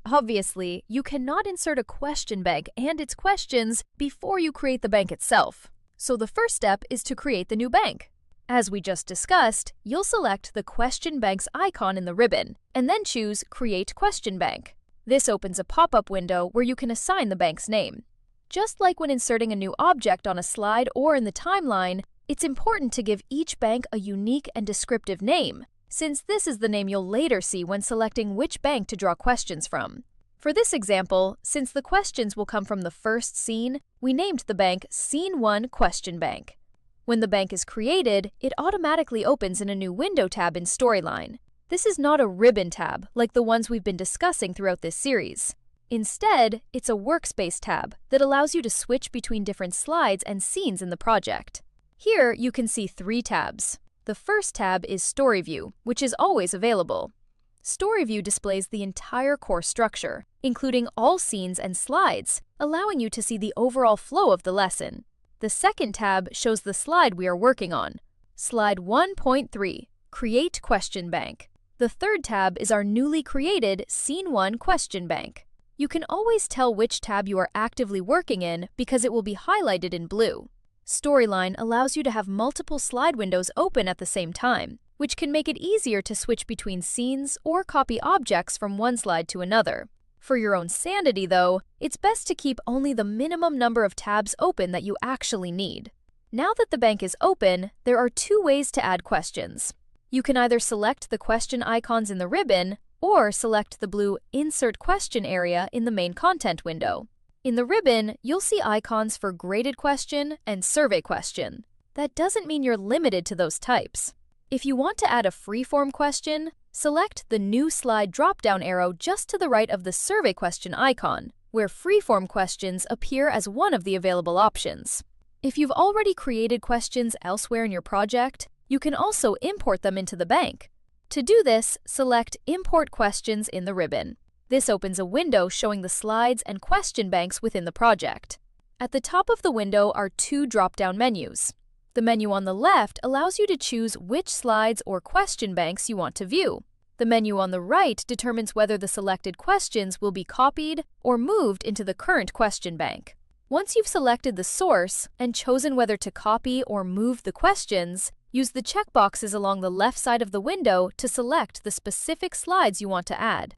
Obviously, you cannot insert a question bank and its questions before you create the bank itself. So the first step is to create the new bank. As we just discussed, you'll select the question bank's icon in the ribbon, and then choose Create Question Bank. This opens a pop-up window where you can assign the bank's name. Just like when inserting a new object on a slide or in the timeline, it's important to give each bank a unique and descriptive name, since this is the name you'll later see when selecting which bank to draw questions from. For this example, since the questions will come from the first scene, we named the bank Scene 1 Question Bank. When the bank is created, it automatically opens in a new Window tab in Storyline. This is not a ribbon tab like the ones we've been discussing throughout this series. Instead, it's a workspace tab that allows you to switch between different slides and scenes in the project. Here, you can see 3 tabs. The first tab is Story View, which is always available. Story View displays the entire course structure, including all scenes and slides, allowing you to see the overall flow of the lesson. The second tab shows the slide we are working on. Slide 1.3, Create Question Bank. The third tab is our newly created Scene 1 Question Bank. You can always tell which tab you are actively working in because it will be highlighted in blue. Storyline allows you to have multiple slide windows open at the same time, which can make it easier to switch between scenes or copy objects from one slide to another. For your own sanity, though, it's best to keep only the minimum number of tabs open that you actually need. Now that the bank is open, there are 2 ways to add questions. You can either select the question icons in the ribbon or select the blue Insert Question area in the main content window. In the ribbon, you'll see icons for graded question and survey question. That doesn't mean you're limited to those types. If you want to add a free-form question, select the New Slide drop-down arrow just to the right of the survey question icon, where free-form questions appear as one of the available options. If you've already created questions elsewhere in your project, you can also import them into the bank. To do this, select Import Questions in the ribbon. This opens a window showing the slides and question banks within the project. At the top of the window are 2 drop-down menus. The menu on the left allows you to choose which slides or question banks you want to view. The menu on the right determines whether the selected questions will be copied or moved into the current question bank. Once you've selected the source and chosen whether to copy or move the questions, use the checkboxes along the left side of the window to select the specific slides you want to add.